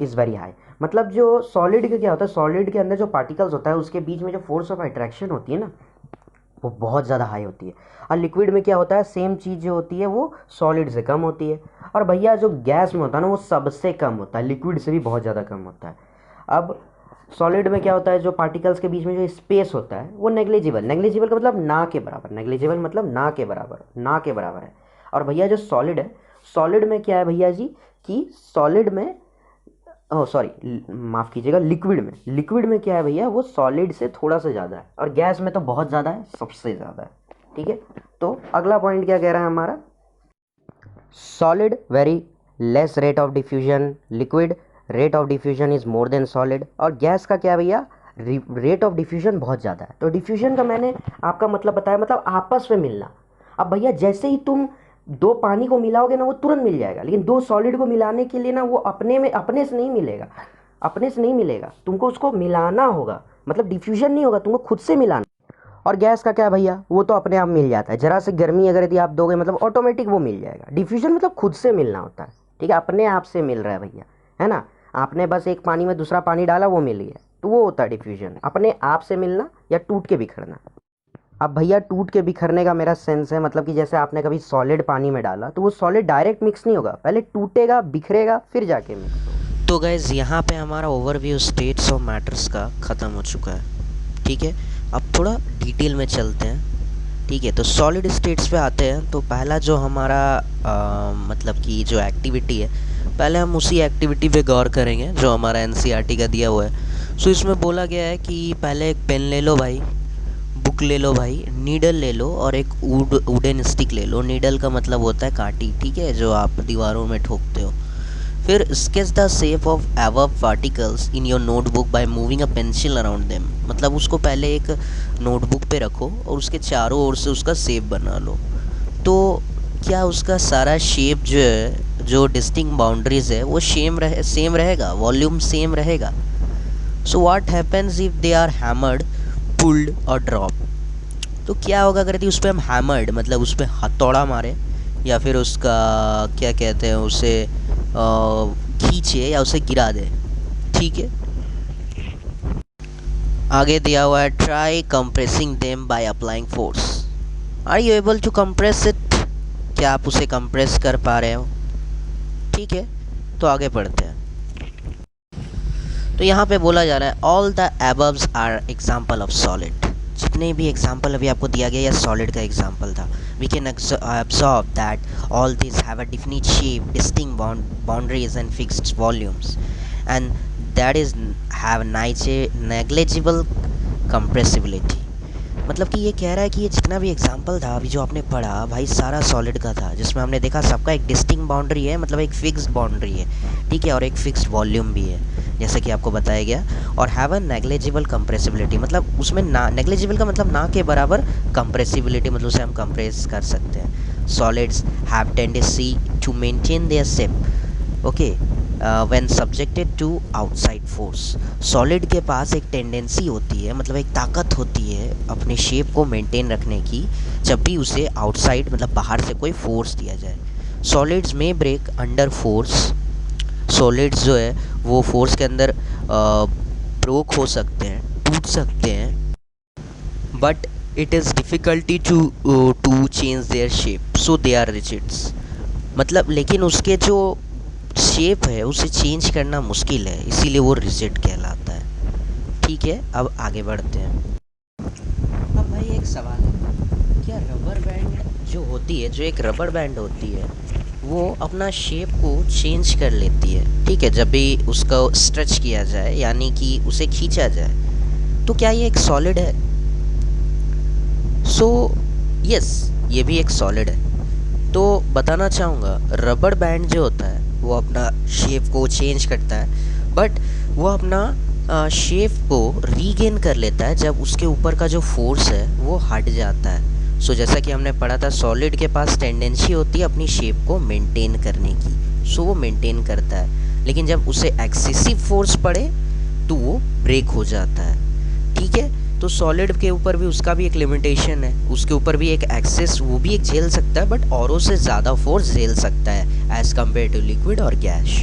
is very high. मतलब जो सॉलिड का क्या होता है, सॉलिड के अंदर जो पार्टिकल्स होता है उसके बीच में जो फोर्स ऑफ अट्रैक्शन होती है ना, वो बहुत ज़्यादा हाई होती है। और लिक्विड में क्या होता है, सेम चीज़ जो होती है वो सॉलिड से कम होती है। और भैया जो गैस में होता है ना, वो सबसे कम होता है, लिक्विड से भी बहुत ज़्यादा कम होता है। अब सॉलिड में क्या होता है, जो पार्टिकल्स के बीच में जो स्पेस होता है वो नेग्लिजिबल का मतलब ना के बराबर, नेग्लिजिबल मतलब ना के बराबर, ना के बराबर है। और भैया जो सॉलिड है, सॉलिड में क्या है भैया जी, कि सॉलिड में सॉरी माफ़ कीजिएगा, लिक्विड में क्या है भैया, वो सॉलिड से थोड़ा सा ज़्यादा है, और गैस में तो बहुत ज़्यादा है, सबसे ज़्यादा है, ठीक है। तो अगला पॉइंट क्या कह रहा है हमारा, solid very less rate of diffusion, liquid rate of diffusion is more than solid. और गैस का क्या है भैया, रेट ऑफ डिफ्यूजन बहुत ज़्यादा है। तो डिफ्यूजन का मैंने आपका मतलब बताया, मतलब आपस में मिलना। अब भैया जैसे ही तुम दो पानी को मिलाओगे ना, वो तुरंत मिल जाएगा, लेकिन दो सॉलिड को मिलाने के लिए ना, वो अपने से नहीं मिलेगा, तुमको उसको मिलाना होगा, मतलब डिफ्यूजन नहीं होगा, तुमको खुद से मिलाना। और गैस का क्या भैया, वो तो अपने आप मिल जाता है, जरा से गर्मी अगर यदि आप दोगे मतलब ऑटोमेटिक वो मिल जाएगा। डिफ्यूजन मतलब खुद से मिलना होता है, ठीक है, अपने आप से मिल रहा है भैया, है ना। आपने बस एक पानी में दूसरा पानी डाला, वो मिल गया, तो वो होता है डिफ्यूजन, अपने आप से मिलना या टूट के बिखरना। अब भैया टूट के बिखरने का मेरा सेंस है, मतलब कि जैसे आपने कभी सॉलिड पानी में डाला, तो वो सॉलिड डायरेक्ट मिक्स नहीं होगा, पहले टूटेगा, बिखरेगा, फिर जाके मिक्स होगा। तो गाइज़ यहाँ पे हमारा ओवरव्यू स्टेट्स ऑफ मैटर्स का ख़त्म हो चुका है, ठीक है। अब थोड़ा डिटेल में चलते हैं, ठीक है। तो सॉलिड स्टेट्स पे आते हैं। तो पहला जो हमारा मतलब कि जो एक्टिविटी है, पहले हम उसी एक्टिविटी पे गौर करेंगे जो हमारा एनसीईआरटी का दिया हुआ है। सो इसमें बोला गया है कि पहले एक पेन ले लो भाई, बुक ले लो भाई, नीडल ले लो, और एक वुडन स्टिक ले लो। नीडल का मतलब होता है कांटी, ठीक है, जो आप दीवारों में ठोकते हो। फिर sketch the shape of above particles in your notebook by moving a pencil around them. मतलब उसको पहले एक नोटबुक पे रखो और उसके चारों ओर से उसका शेप बना लो। तो क्या उसका सारा शेप जो है, जो डिस्टिंक्ट बाउंड्रीज है, वो सेम रहेगा, वॉल्यूम सेम रहेगा। So what happens if they are hammered, pulled और ड्रॉप। तो क्या होगा अगर यदि उस पर हम हैमर्ड मतलब उस पर हथौड़ा मारे, या फिर उसका क्या कहते हैं उसे खींचे या उसे गिरा दे, ठीक है। आगे दिया हुआ है try compressing them by applying force. Are you able to compress it? क्या आप उसे कंप्रेस कर पा रहे हो? ठीक है, तो आगे बढ़ते हैं। तो यहाँ पे बोला जा रहा है all the aboves are example of solid. जितने भी एग्जाम्पल अभी आपको दिया गया, यह सॉलिड का एग्जाम्पल था। We can observe that all this have a definite shape, distinct boundaries and fixed volumes, and that is have negligible compressibility. मतलब कि ये कह रहा है कि ये जितना भी एग्जांपल था अभी जो आपने पढ़ा भाई सारा सॉलिड का था, जिसमें हमने देखा सबका एक डिस्टिंक्ट बाउंड्री है, मतलब एक फिक्स्ड बाउंड्री है, ठीक है, और एक फिक्स्ड वॉल्यूम भी है जैसे कि आपको बताया गया। और हैव अ नेग्लिजिबल कंप्रेसिबिलिटी, मतलब उसमें ना, नेग्लिजिबल का मतलब ना के बराबर, कंप्रेसिबिलिटी मतलब उसे हम कंप्रेस कर सकते हैं। Solids have tendency to maintain their shape, okay, when subjected to outside force. Solid के पास एक टेंडेंसी होती है, मतलब एक ताकत होती है अपने शेप को मेंटेन रखने की, जब भी उसे आउटसाइड मतलब बाहर से कोई फोर्स दिया जाए। सॉलिड्स में ब्रेक अंडर फोर्स, सॉलिड्स जो है वो फोर्स के अंदर ब्रोक हो सकते हैं, टूट सकते हैं, but it is difficulty to change their shape, so they are rigids. मतलब लेकिन उसके जो शेप है उसे चेंज करना मुश्किल है, इसीलिए वो रिजिड कहलाता है। ठीक है, अब आगे बढ़ते हैं। अब भाई एक सवाल है, क्या रबर बैंड जो होती है, जो एक रबर बैंड होती है, वो अपना शेप को चेंज कर लेती है, ठीक है, जब भी उसको स्ट्रेच किया जाए यानी कि उसे खींचा जाए, तो क्या ये एक सॉलिड है? सो यस, ये भी एक सॉलिड है। तो बताना चाहूँगा रबर बैंड जो होता है वो अपना शेप को चेंज करता है, बट वो अपना शेप को रीगेन कर लेता है जब उसके ऊपर का जो फोर्स है वो हट जाता है। सो जैसा कि हमने पढ़ा था, सॉलिड के पास टेंडेंसी होती है अपनी शेप को मेंटेन करने की, सो वो मेंटेन करता है, लेकिन जब उसे एक्सेसिव फोर्स पड़े तो वो ब्रेक हो जाता है। ठीक है, तो सॉलिड के ऊपर भी उसका भी एक लिमिटेशन है, उसके ऊपर भी एक एक्सेस वो भी एक झेल सकता है, बट औरों से ज़्यादा फोर्स झेल सकता है एज कम्पेयर टू लिक्विड और गैस।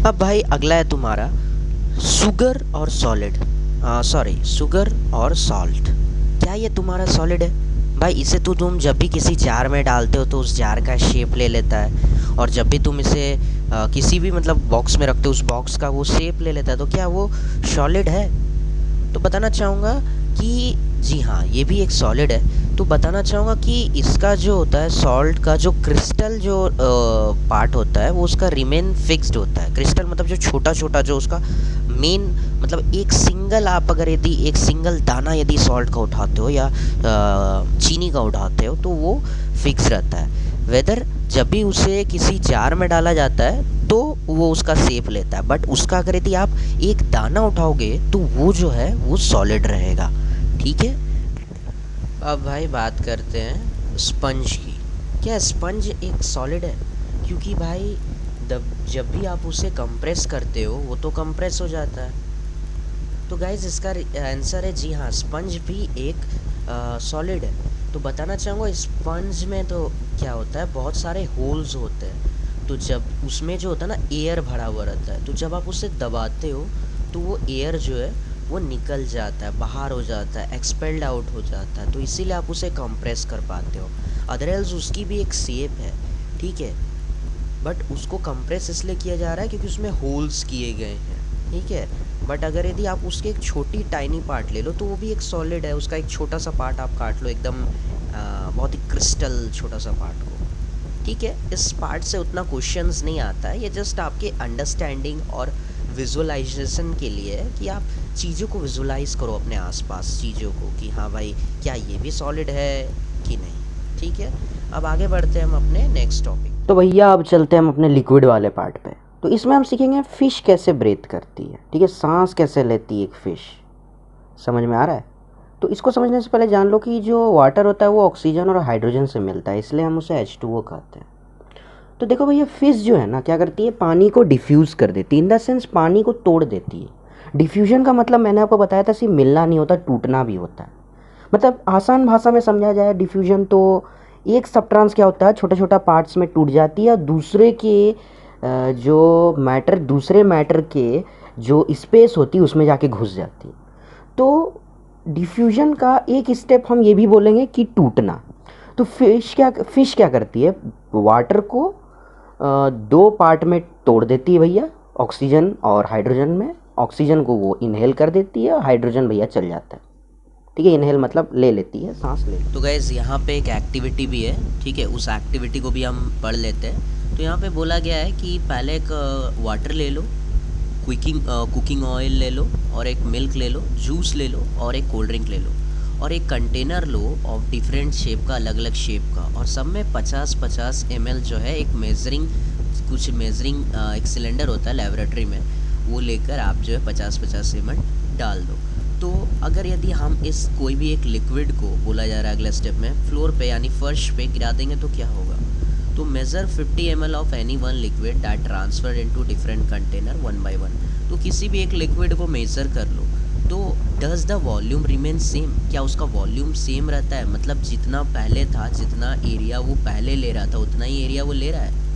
अब भाई अगला है तुम्हारा शुगर और सॉलिड, सॉरी शुगर और सॉल्ट। क्या ये तुम्हारा सॉलिड है? भाई इसे तो तुम जब भी किसी जार में डालते हो तो उस जार का शेप ले लेता है, और जब भी तुम इसे किसी भी मतलब बॉक्स में रखते हो उस बॉक्स का वो शेप ले लेता है, तो क्या वो सॉलिड है? तो बताना चाहूँगा कि जी हाँ, ये भी एक सॉलिड है। तो बताना चाहूँगा कि इसका जो होता है सॉल्ट का जो क्रिस्टल जो पार्ट होता है वो उसका रिमेन फिक्स्ड होता है। क्रिस्टल मतलब जो छोटा छोटा जो उसका मेन मतलब एक सिंगल, आप अगर यदि एक सिंगल दाना यदि सॉल्ट का उठाते हो या चीनी का उठाते हो तो वो फिक्स रहता है। वेदर जब भी उसे किसी जार में डाला जाता है तो वो उसका शेप लेता है, बट उसका अगर यदि आप एक दाना उठाओगे तो वो जो है वो सॉलिड रहेगा। ठीक है, अब भाई बात करते हैं स्पंज की। क्या स्पंज एक सॉलिड है? क्योंकि भाई जब भी आप उसे कंप्रेस करते हो वो तो कंप्रेस हो जाता है। तो गाइज इसका आंसर है जी हाँ, स्पंज भी एक सॉलिड है। तो बताना चाहूँगा स्पंज में तो क्या होता है, बहुत सारे होल्स होते हैं, तो जब उसमें जो होता है ना एयर भरा हुआ रहता है, तो जब आप उसे दबाते हो तो वो एयर जो है वो निकल जाता है, बाहर हो जाता है, एक्सपेल्ड आउट हो जाता है, तो इसीलिए आप उसे कंप्रेस कर पाते हो। अदरवाइज उसकी भी एक शेप है, ठीक है, बट उसको कंप्रेस इसलिए किया जा रहा है क्योंकि उसमें होल्स किए गए हैं, ठीक है। बट अगर यदि आप उसके एक छोटी टाइनी पार्ट ले लो तो वो भी एक सॉलिड है, उसका एक छोटा सा पार्ट आप काट लो एकदम बहुत ही क्रिस्टल छोटा सा पार्ट को, ठीक है। इस पार्ट से उतना क्वेश्चंस नहीं आता है, ये जस्ट आपके अंडरस्टैंडिंग और विजुअलाइजेशन के लिए है कि आप चीज़ों को विजुअलाइज करो अपने आसपास चीज़ों को कि हाँ भाई क्या ये भी सॉलिड है कि नहीं। ठीक है, अब आगे बढ़ते हैं हम अपने नेक्स्ट टॉपिक। तो भैया अब चलते हैं हम अपने लिक्विड वाले पार्ट पे। तो इसमें हम सीखेंगे फ़िश कैसे ब्रीथ करती है, ठीक है, सांस कैसे लेती है एक फ़िश। समझ में आ रहा है? तो इसको समझने से पहले जान लो कि जो वाटर होता है वो ऑक्सीजन और हाइड्रोजन से मिलता है, इसलिए हम उसे H2O कहते हैं। तो देखो भैया फ़िश जो है ना क्या करती है, पानी को डिफ्यूज़ कर देती है, इन द सेंस पानी को तोड़ देती है। डिफ्यूजन का मतलब मैंने आपको बताया था सिर्फ मिलना नहीं होता, टूटना भी होता है। मतलब आसान भाषा में समझा जाए डिफ्यूजन तो एक सब्सटेंस क्या होता है, छोटा छोटा पार्ट्स में टूट जाती है और दूसरे के जो मैटर, दूसरे मैटर के जो स्पेस होती है उसमें जाके घुस जाती है। तो डिफ्यूजन का एक स्टेप हम ये भी बोलेंगे कि टूटना। तो फ़िश क्या करती है, वाटर को दो पार्ट में तोड़ देती है भैया, ऑक्सीजन और हाइड्रोजन में। ऑक्सीजन को वो इनहेल कर देती है, हाइड्रोजन भैया चल जाता है, ठीक है। इनहेल मतलब ले लेती है, सांस ले। तो गैस यहाँ पे एक एक्टिविटी भी है, ठीक है, उस एक्टिविटी को भी हम पढ़ लेते हैं। तो यहाँ पे बोला गया है कि पहले एक वाटर ले लो, कुकिंग ऑयल ले लो, और एक मिल्क ले लो, जूस ले लो और एक कोल्ड ड्रिंक ले लो, और एक container low of different shape का, अलग अलग शेप का, और सब में 50-50 ml जो है एक मेजरिंग एक सिलेंडर होता है लेबोरेटरी में, वो लेकर आप जो है 50-50 ml डाल दो। तो अगर यदि हम इस कोई भी एक लिक्विड को, बोला जा रहा है अगले स्टेप में, फ्लोर पे यानी फर्श पे गिरा देंगे तो क्या होगा? तो measure 50 ml of any one liquid that transfer into different container one by one. तो किसी भी एक लिक्विड को मेज़र कर लो, तो does the volume remain same? क्या उसका वॉल्यूम सेम रहता है? मतलब जितना पहले था, जितना एरिया वो पहले ले रहा था, उतना ही एरिया वो ले रहा है?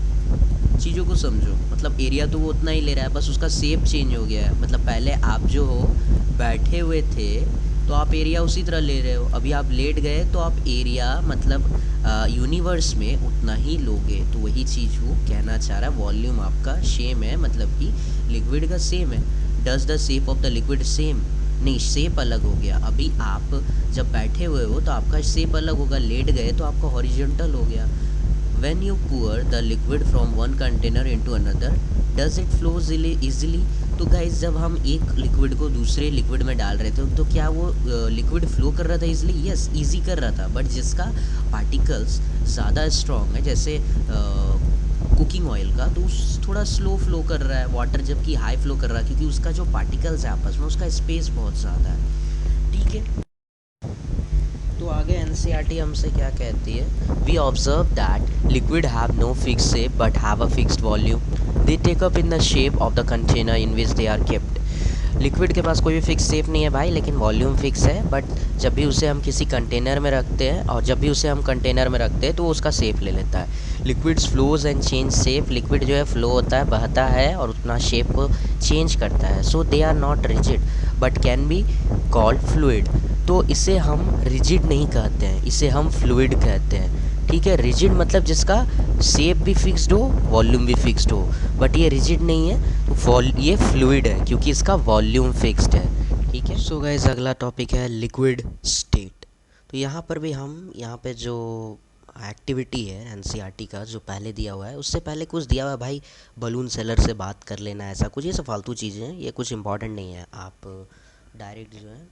चीज़ों को समझो, मतलब एरिया तो वो उतना ही ले रहा है, बस उसका शेप चेंज हो गया है। मतलब पहले आप जो हो बैठे हुए थे तो आप एरिया उसी तरह ले रहे हो, अभी आप लेट गए तो आप एरिया मतलब यूनिवर्स में उतना ही लोगे। तो वही चीज़ वो कहना चाह रहा है, वॉल्यूम आपका सेम है, मतलब कि लिक्विड का सेम है। Does the shape of the liquid same? नहीं, शेप अलग हो गया। अभी आप जब बैठे हुए हो तो आपका शेप अलग होगा, लेट गए तो आपका हॉरिजॉन्टल हो गया। When you pour the liquid from one container into another, does it flow easily? तो गाइज जब हम एक लिक्विड को दूसरे लिक्विड में डाल रहे थे तो क्या वो लिक्विड फ्लो कर रहा था इजीली? यस, इजी कर रहा था। बट जिसका पार्टिकल्स ज़्यादा स्ट्रॉन्ग है, जैसे कुकिंग ऑयल का, तो थोड़ा स्लो फ्लो कर रहा है। वाटर जबकि हाई फ्लो कर रहा है, क्योंकि उसका जो पार्टिकल्स है आपस में, उसका स्पेस बहुत ज़्यादा है। ठीक है, तो आगे एनसीईआरटी हमसे क्या कहती है? We observe that liquid have no fix shape but have a fixed volume. They take up in the shape of the container in which they are kept. Liquid के पास कोई भी फिक्स शेप नहीं है भाई, लेकिन वॉल्यूम फिक्स है। But जब भी उसे हम किसी कंटेनर में रखते हैं, और जब भी उसे हम कंटेनर में रखते हैं तो वो उसका शेप ले लेता है। Liquids flows and change shape. Liquid जो है फ्लो होता है, बहता है और उतना शेप को चेंज करता है। So they are not rigid but can be called fluid. तो इसे हम रिजिड नहीं कहते हैं, इसे हम फ्लूइड कहते हैं। ठीक है, रिजिड मतलब जिसका शेप भी फिक्स्ड हो, वॉल्यूम भी फिक्स्ड हो। बट ये रिजिड नहीं है, तो ये फ्लूइड है क्योंकि इसका वॉल्यूम फिक्स्ड है। ठीक है, सो गाइस अगला टॉपिक है लिक्विड स्टेट। तो यहाँ पर भी हम यहाँ पे जो एक्टिविटी है एनसीईआरटी का जो पहले दिया हुआ है, उससे पहले कुछ दिया हुआ है भाई, बलून सेलर से बात कर लेना, ऐसा कुछ। ये सब फालतू चीज़ें हैं, ये कुछ इंपॉर्टेंट नहीं है। आप डायरेक्ट जो है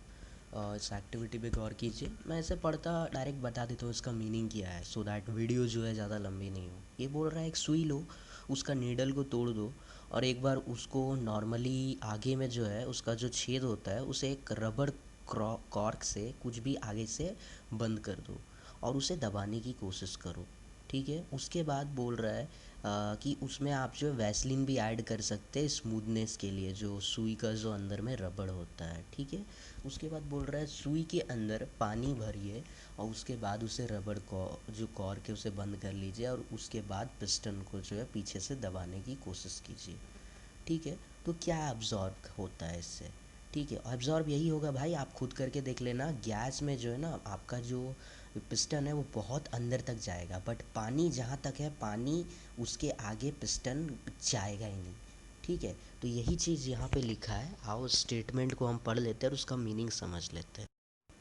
इस एक्टिविटी पे गौर कीजिए। मैं इसे पढ़ता डायरेक्ट बता देता हूँ इसका मीनिंग क्या है, सो दैट वीडियो जो है ज़्यादा लंबी नहीं हो। ये बोल रहा है एक सुई लो, उसका नीडल को तोड़ दो, और एक बार उसको नॉर्मली आगे में जो है उसका जो छेद होता है उसे एक रबड़ कॉर्क से कुछ भी आगे से बंद कर दो और उसे दबाने की कोशिश करो। ठीक है, उसके बाद बोल रहा है कि उसमें आप जो है वैसलीन भी ऐड कर सकते हैं स्मूथनेस के लिए, जो सुई का जो अंदर में रबड़ होता है। ठीक है, उसके बाद बोल रहा है सुई के अंदर पानी भरिए और उसके बाद उसे रबड़ को जो कॉर्क है उसे बंद कर लीजिए, और उसके बाद पिस्टन को जो है पीछे से दबाने की कोशिश कीजिए। ठीक है, तो क्या एब्जॉर्ब होता है इससे? ठीक है, एब्जॉर्ब यही होगा भाई, आप खुद करके देख लेना। गैस में जो है ना आपका जो पिस्टन है वो बहुत अंदर तक जाएगा, बट पानी जहाँ तक है, पानी उसके आगे पिस्टन जाएगा ही नहीं। ठीक है, तो यही चीज़ यहाँ पे लिखा है। आओ स्टेटमेंट को हम पढ़ लेते हैं और उसका मीनिंग समझ लेते हैं।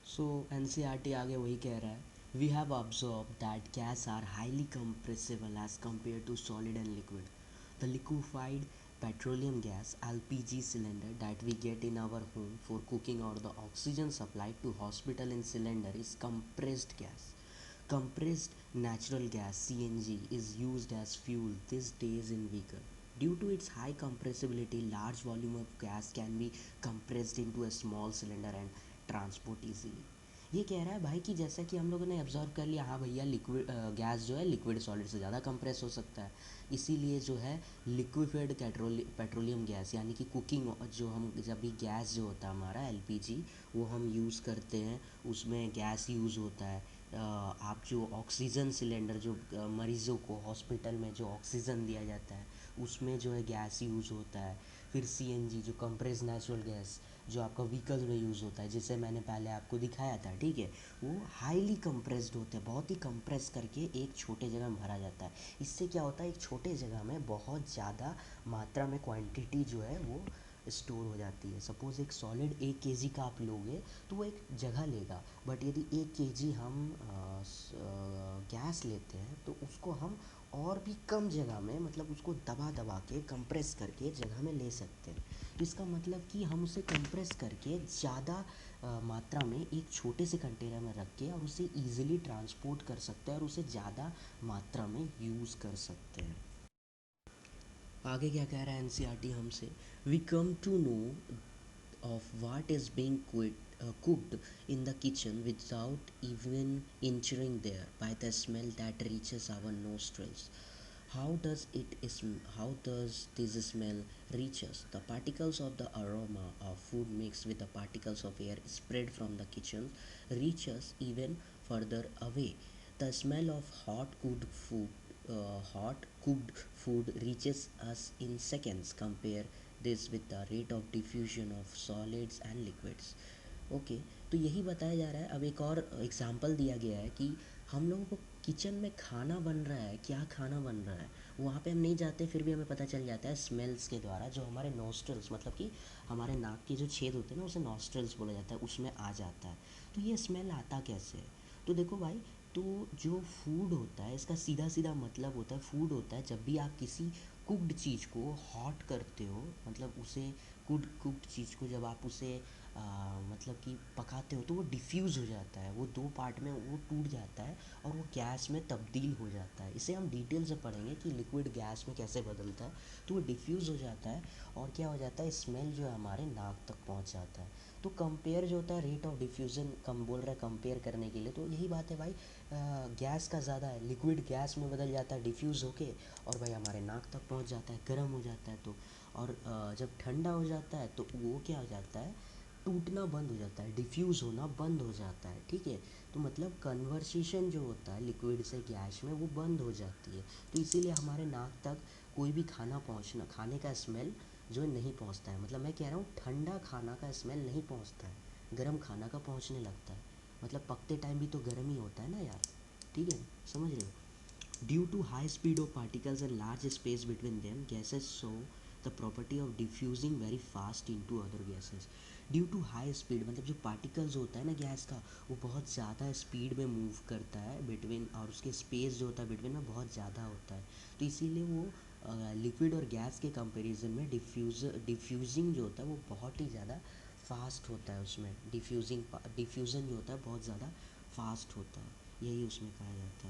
सो एनसीईआरटी आगे वही कह रहा है, we have observe that gas are highly compressible as compare to solid and liquid. The liquefied petroleum gas LPG cylinder that we get in our home for cooking, or the oxygen supplied to hospital in cylinder, is compressed gas. Compressed natural gas CNG is used as fuel these days in vehicle. Due to its high compressibility, large volume of gas can be compressed into a small cylinder and transport easily. ये कह रहा है भाई कि जैसा कि हम लोगों ने ऑब्जर्व कर लिया, हाँ भैया लिक्विड गैस जो है लिक्विड सॉलिड से ज़्यादा कंप्रेस हो सकता है, इसीलिए जो है लिक्विफाइड पेट्रोलियम गैस, यानी कि कुकिंग जो हम जब भी गैस जो होता है हमारा एलपीजी वो हम यूज़ करते हैं, उसमें गैस यूज़ होता है। आप जो ऑक्सीजन सिलेंडर जो मरीज़ों को हॉस्पिटल में जो ऑक्सीजन दिया जाता है उसमें जो है गैस यूज़ होता है। फिर सीएनजी जो कंप्रेस्ड नेचुरल गैस जो आपका व्हीकल में यूज़ होता है, जिसे मैंने पहले आपको दिखाया था। ठीक है, वो हाईली कंप्रेस्ड होते हैं, बहुत ही कंप्रेस करके एक छोटे जगह में भरा जाता है। इससे क्या होता है, एक छोटे जगह में बहुत ज़्यादा मात्रा में क्वांटिटी जो है वो स्टोर हो जाती है। सपोज़ एक सॉलिड 1 kg का आप लोगे तो वो एक जगह लेगा, बट यदि 1 kg हम गैस लेते हैं तो उसको हम और भी कम जगह में, मतलब उसको दबा दबा के कंप्रेस करके जगह में ले सकते हैं। तो इसका मतलब कि हम उसे कंप्रेस करके ज़्यादा मात्रा में एक छोटे से कंटेनर में रख के और उसे ईजिली ट्रांसपोर्ट कर सकते हैं और उसे ज़्यादा मात्रा में यूज़ कर सकते हैं। आगे क्या कह रहा है एनसीईआरटी हमसे, we come to know of what is being cooked in the kitchen without even entering there by the smell that reaches our nostrils. How does how does this smell reach us? The particles of the aroma of food mixed with the particles of air spread from the kitchen reach us even further away. The smell of hot cooked food reaches us in seconds. Compare this with the rate of diffusion of solids and liquids. Okay तो यही बताया जा रहा है। अब एक और example दिया गया है कि हम लोगों को किचन में खाना बन रहा है, क्या खाना बन रहा है वहाँ पे हम नहीं जाते, फिर भी हमें पता चल जाता है स्मेल्स के द्वारा, जो हमारे नॉस्ट्रल्स मतलब कि हमारे नाक के जो छेद होते हैं ना उसे नॉस्ट्रल्स बोला जाता है, उसमें आ जाता है। तो ये स्मेल आता कैसे है? तो देखो भाई, तो जो फूड होता है इसका सीधा सीधा मतलब होता है, फूड होता है जब भी आप किसी कुक्ड चीज़ को हॉट करते हो, मतलब उसे कुक्ड चीज़ को जब आप उसे मतलब कि पकाते हो तो वो डिफ्यूज़ हो जाता है, वो दो पार्ट में वो टूट जाता है और वो गैस में तब्दील हो जाता है। इसे हम डिटेल से पढ़ेंगे कि लिक्विड गैस में कैसे बदलता है। तो वो डिफ्यूज़ हो जाता है और क्या हो जाता है, स्मेल जो है हमारे नाक तक पहुंच जाता है। तो कंपेयर जो होता है रेट ऑफ डिफ्यूज़न, कम बोल रहा है कंपेयर करने के लिए, तो यही बात है भाई, गैस का ज़्यादा है, लिक्विड गैस में बदल जाता है डिफ्यूज़ होके और भाई हमारे नाक तक पहुंच जाता है, गर्म हो जाता है। तो और जब ठंडा हो जाता है तो वो क्या हो जाता है, टूटना बंद हो जाता है, डिफ्यूज़ होना बंद हो जाता है। ठीक है, तो मतलब कन्वर्सेशन जो होता है लिक्विड से गैस में वो बंद हो जाती है। तो इसीलिए हमारे नाक तक कोई भी खाना पहुंचना, खाने का स्मेल जो है नहीं पहुंचता है। मतलब मैं कह रहा हूँ ठंडा खाना का स्मेल नहीं पहुंचता है, गर्म खाना का पहुंचने लगता है। मतलब पकते टाइम भी तो गर्म ही होता है ना यार। ठीक है, समझ रहे हो? Due to high speed of particles and large space between them, gases show the property of diffusing very fast into other gases. Due to high speed मतलब जो particles होता है ना गैस का, वो बहुत ज़्यादा स्पीड में मूव करता है बिटवीन, और उसके स्पेस जो होता है बिटवीन में बहुत ज़्यादा होता है। तो इसीलिए वो लिक्विड और गैस के कंपैरिजन में डिफ्यूजिंग जो होता है वो बहुत ही ज़्यादा फास्ट होता है, उसमें डिफ्यूज़न जो होता है बहुत ज़्यादा फास्ट होता है, यही उसमें कहा जाता है।